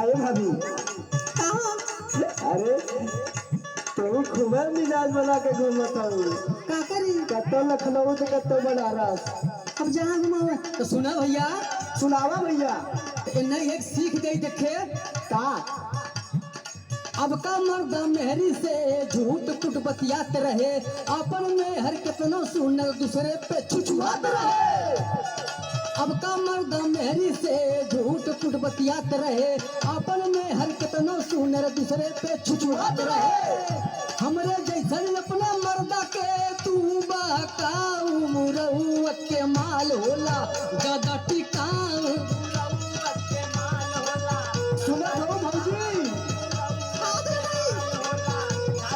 काहे भाभी? कहाँ? अरे तो खूब मिजाज बना के घूमत हूँ। का करी? कत्तो लखनऊ तो कत्तो बनारस। अब जहाँ घुमावे तो सुना भैया, सुनावा भैया। इन्हें एक सीख दे देखे। का? अब का मर्द मेहरी से झूठ कुट बतियात रहे, अपन में हर कितना सुनर दूसरे पे छुछुआत रहे। अब का मर्द मेहरी से झूठ कुट बतियात रहे, अपन में हर कितना सुनर दूसरे पे छुछुआत रहे। हमरे जैसन अपना मर्दा के तू बहकाऊ, मुरहुआ के माल होला ज्यादा टिकाऊ। सुना हो भौजी?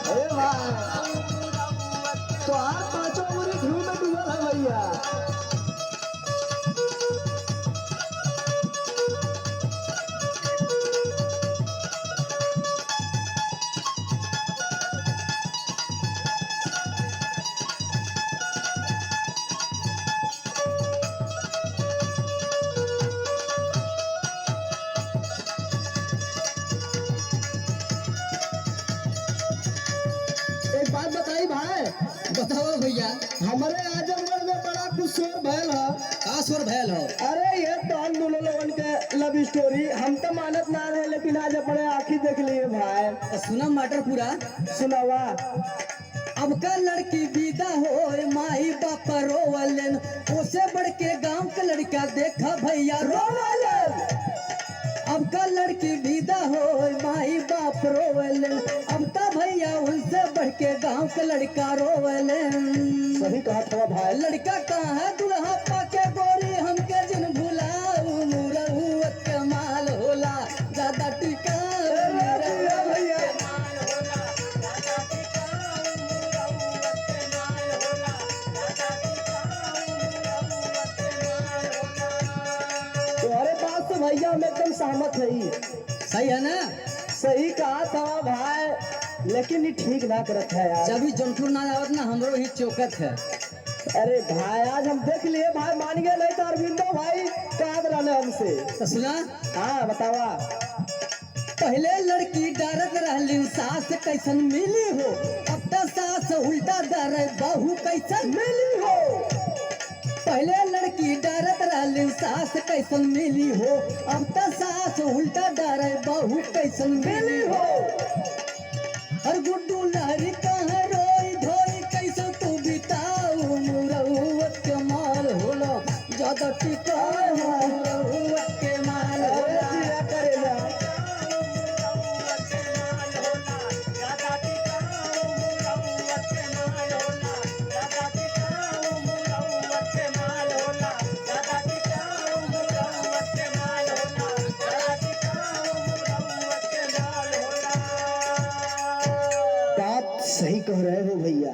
अरे भाई तो आप पाँचों पूरी घूम में डूबल है भैया। एक बात बताई भाई, बताओ भैया, हमारे आजमगढ़ में बड़ा कुछ शोर भयल है। का स्वर भयल हो? अरे ये तो हम दोनों लोगन के लव स्टोरी हम तो मानत ना रहे, लेकिन आज अपने आँखी देख लिए भाई। तो सुना मैटर पूरा। सुनावा। अब का लड़की विदा हो माई बाप रोवलन, उसे बढ़ के गांव का लड़का देखा भैया रोवलन। अब का लड़की विदा हो माई बाप रोवलन, अब का भैया उनसे बढ़ के गांव का लड़का रोवलन। सही कहा था भाई। लड़का कहाँ है दुल्हा पाके गोरी हमके जिन भुलाऊ, मुरहुआ के माल होला ज्यादा टिकाऊ। भैया तुम्हारे बात से भैया हम एकदम सहमत है। सही है ना? सही कहा था भाई, लेकिन ये ठीक ना करत है यार। जब भी जौनपुर ना आवत ना हमरो ही चौकत है। अरे भाई आज हम देख लिए भाई, मान गए नहीं तो अरविंदो भाई कहा रहे हमसे। तो सुना, हाँ बतावा। पहले लड़की डरत रहलिन सास कैसन मिली हो, अब तो सास उल्टा डर बहू कैसन मिली हो। पहले लड़की डरत रहलिन सास कैसन मिली हो, अब तो सास उल्टा डर बहू कैसन मिली हो। हर गुड्डू लहरी कहाँ रोई धोई कैसे तू बिताऊ, मुरहुआ के माल होला ज्यादा टिकाऊ, मुरहुआ के माल अरे होला। जिया करेला। बात सही कह रहे हो भैया।